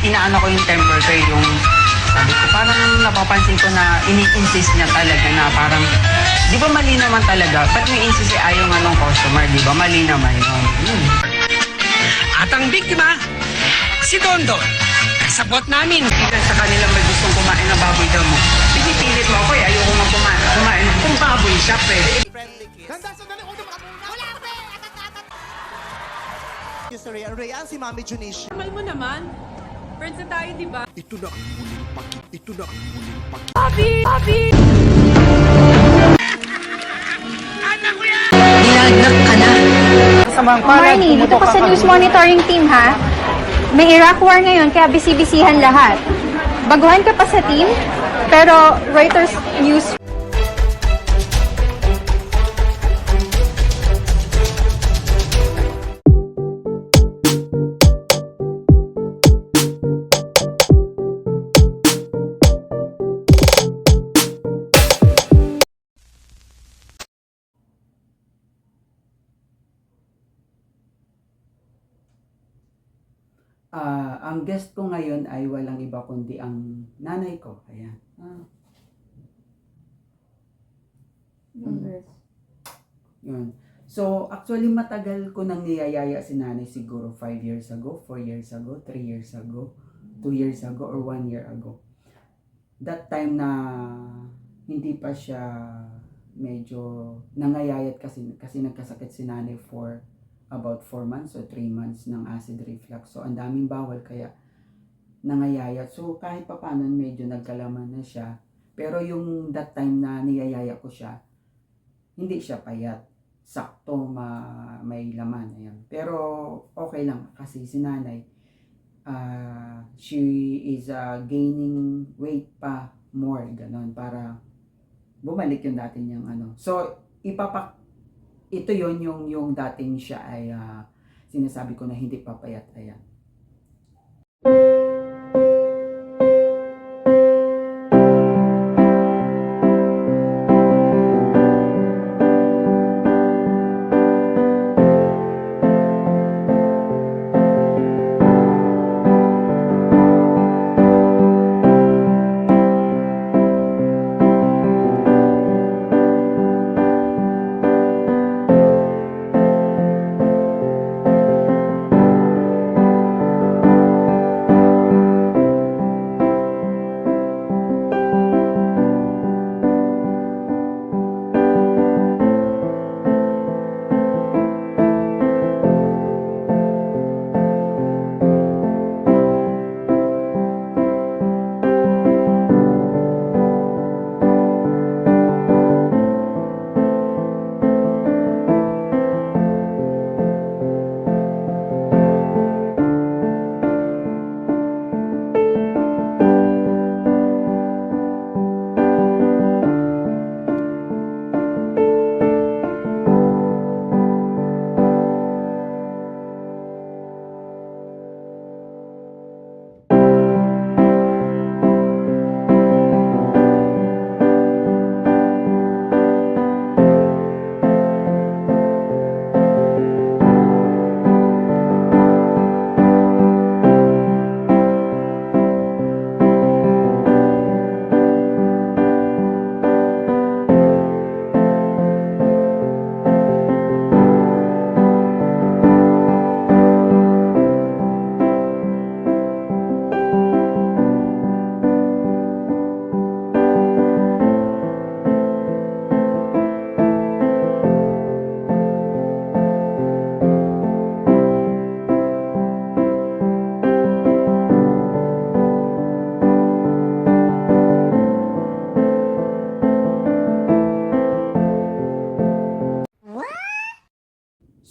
inaano ko yung temper ko, yung sabi ko, parang napapansin ko na ini-insist niya talaga na parang, di ba mali naman talaga? Ba't may insist ayaw nga ng customer, di ba? Mali naman yun. At ang biktima, si Dondon. Kasabot namin. Kasi sa kanila may gustong kumain ng baboy daw mo. Pinipilit mo ako eh, ayoko nga kumain. Kung baboy siya, pwede. Ganda, sandali, uno mo muna. Wala, pre! Sir Rayan, si Mami Junicia. Mahal mo naman. Friends na tayo, di ba? Ito na ang muling paki. Ito na ang muling paki. Papi! Papi! Nilagnak ka na. Marnie, dito ka sa news monitoring team, ha? May Iraq war ngayon, kaya busy-busyhan lahat. Baguhan ka pa sa team, pero Reuters News. Ang guest ko ngayon ay walang iba kundi ang nanay ko. Ayan. Yun. So, actually matagal ko nang niyayaya si nanay, siguro 5 years ago, 4 years ago, 3 years ago, 2 years ago, or 1 year ago. That time na hindi pa siya medyo nangayayat kasi nagkasakit si nanay for about 4 months or 3 months ng acid reflux. So, ang daming bawal kaya nangayayat. So, kahit pa paano medyo nagkalaman na siya. Pero yung that time na niyayaya ko siya, hindi siya payat. Sakto may laman. Ayan. Pero okay lang kasi si nanay, she is gaining weight pa more. Ganon. Para bumalik yung dati niyang ano. So, ito yon yung dating siya ay sinasabi ko na hindi papayat. Ayan.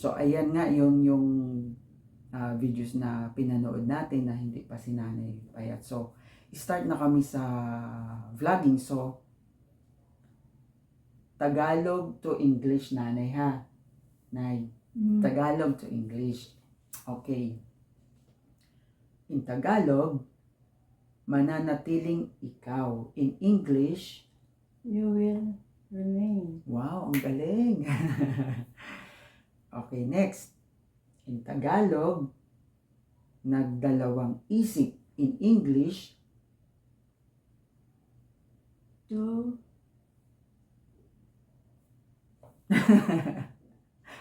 So, ayan nga yung videos na pinanood natin na hindi pa si nanay payat. So, start na kami sa vlogging. So, Tagalog to English, nanay ha. Nay, Tagalog to English. Okay. In Tagalog, mananatiling ikaw. In English, You will remain. wow, ang galing. Okay, next. In Tagalog, nagdalawang isip. in English, To.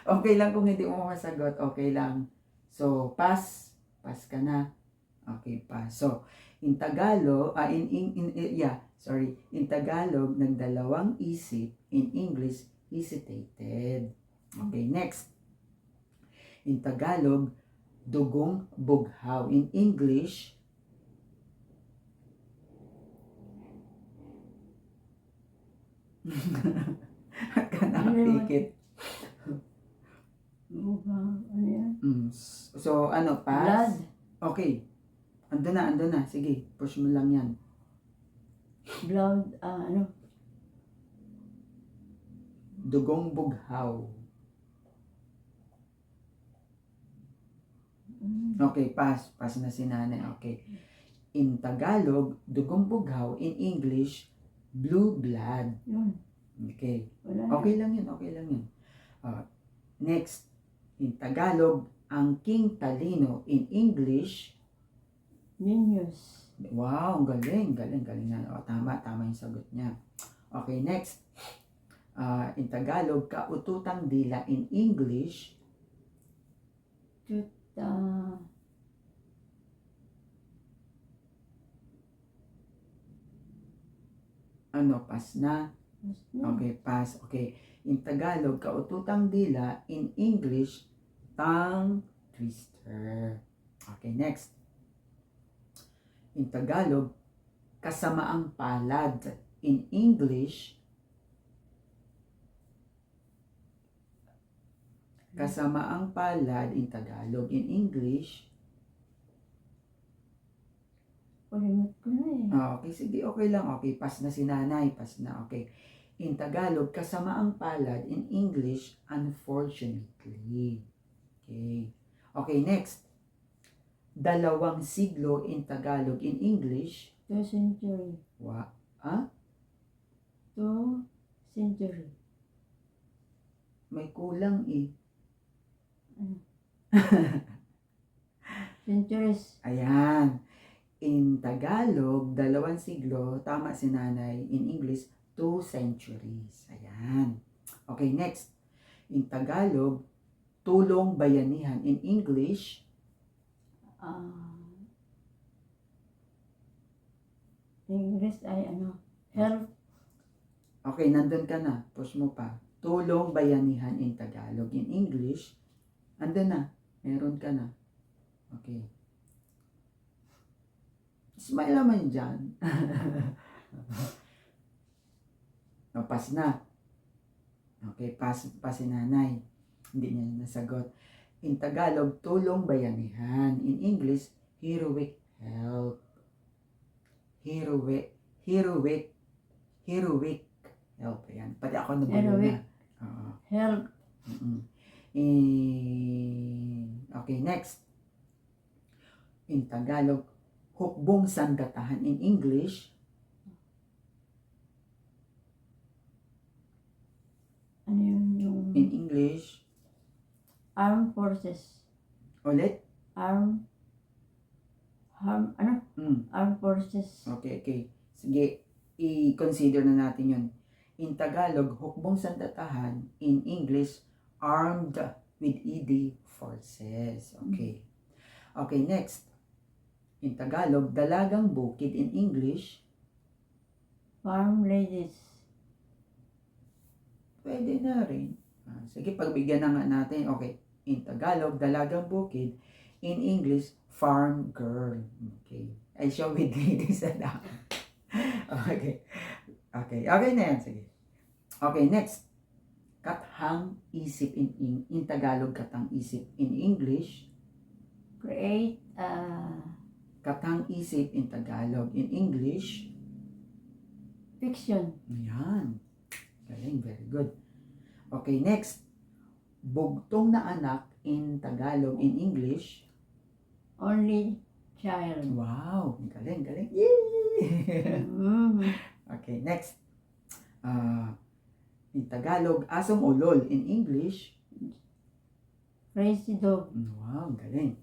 okay lang kung hindi mo masagot, okay lang. So, pass ka na. Okay, pass. So, in Tagalog, in Tagalog, nagdalawang isip, in English, hesitated. Okay, next. In Tagalog, dugong bughaw. In English, at ka nakatikit. Ano yan? So, ano, pass? Blood. Okay. Ando na. Sige, push mo lang yan. Blood. Ano? Dugong bughaw. Okay, pass. Pass na si nanay. Okay. In Tagalog, dugong bughaw. In English, blue blood. Yun. Okay. Wala na. Okay lang yun. Next. In Tagalog, ang king talino. In English, Genius. wow, ang galing na. O, tama yung sagot niya. Okay, next. In Tagalog, kaututang dila. In English, pass na. Okay, pass. Okay. In Tagalog, kaututang dila. In English, tongue twister. Okay, next. In Tagalog, kasamaang palad. In English, kasamaang palad in Tagalog. In English, Ulimot ko na eh. okay, sige, okay lang. Okay, pass na si nanay. Pass na, okay. In Tagalog, kasamaang palad. In English, unfortunately. Okay. Okay, next. Dalawang siglo in Tagalog. In English, 2 century. 2 century. may kulang eh. Centuries. Ayan. In Tagalog, 2 siglo. Tama si nanay. In English, 2 centuries. Ayan. Okay, next. In Tagalog, tulong bayanihan. In English, English ay ano? Help. okay, nandun ka na. Push mo pa. Tulong bayanihan in Tagalog. In English, andun na. Meron ka na. Okay. Smile naman dyan. Pass na. Okay, pass si nanay. Hindi niya nasagot. In Tagalog, tulong bayanihan. In English, heroic help. Heroic help. Ayan. Pati ako nagulo Heroic. na. Oo. Help. Okay, next. In Tagalog, hukbong sandatahan. In English, Ano yun yung in English, armed forces. ulit? Armed forces. Okay. Sige, i-consider na natin yun. In Tagalog, hukbong sandatahan. In English, armed with ED forces. Okay. Okay, next. In Tagalog, dalagang bukid. In English, Farm ladies. pwede na rin. Sige, pagbigyan na nga natin. Okay. In Tagalog, dalagang bukid. In English, farm girl. Okay. I show with ladies na. Okay. Na yan. Sige. Okay, next. Kathang isip in Tagalog, katang isip. In English, Create katang isip in Tagalog. In English, fiction. ayan. Galing, very good. Okay, next. Bugtong na anak in Tagalog. In English, Only child. wow. Galing. Yay! Okay, next. In Tagalog, asong ulol. In English, Crazy dog. wow, galing.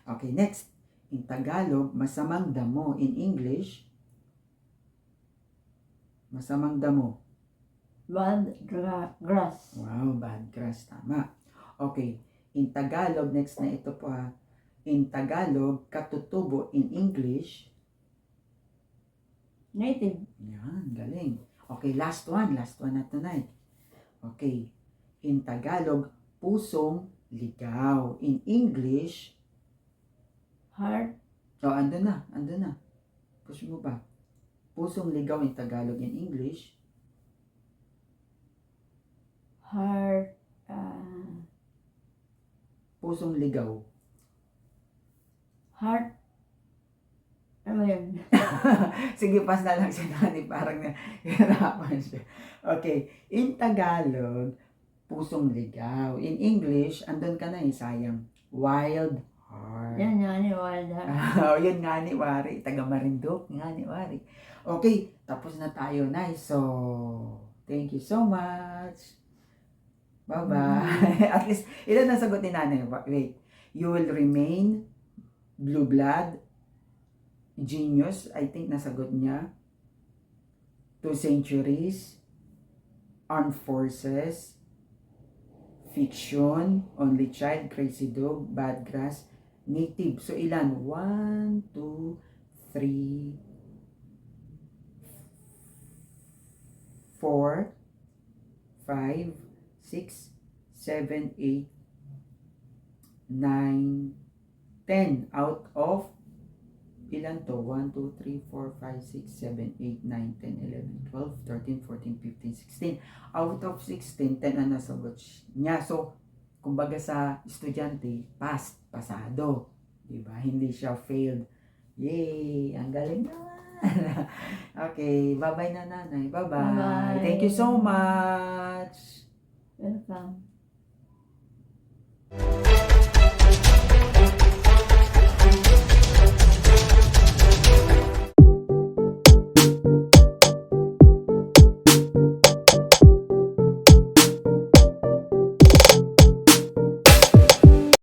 Okay, next. In Tagalog, masamang damo. In English, masamang damo. Bad grass. Wow, bad grass. Tama. Okay. In Tagalog, next na ito po ha. In Tagalog, katutubo. In English, Native. yan, galing. Okay, last one na tonight. Okay. In Tagalog, pusong ligaw. In English, Heart. andun na. Push mo ba? Pusong ligaw in Tagalog. In English, Heart. pusong ligaw. Heart. Ano yun? Sige, pass na lang si Nani. Parang nahirapan siya. Okay. In Tagalog, pusong ligaw. In English, andun ka na sayang. Wild heart. Yan nga ni Wild Heart. Yun nga ni Wari. Taga Marinduque nga ni Wari. Okay. Tapos na tayo, Nice. So, thank you so much. Bye-bye. At least, ilan ang sagot ni Nanay? Wait. You will remain blue blood. Genius, I think nasagot niya. 2 centuries. Armed forces. Fiction. Only child. Crazy dog. Bad grass. Native. So ilan? 1, 2, 3, 4, 5, 6, 7, 8, 9, 10 out of ilan to? 1, 2, 3, 4, 5, 6, 7, 8, 9, 10, 11, 12, 13, 14, 15, 16. Out of 16, 10 ang nasagot niya. So, kumbaga sa estudyante, pasado. Diba? Hindi siya failed. Yay! Ang galing naman! Okay, bye-bye na Nanay. Bye-bye. Bye-bye. Thank you so much! Welcome.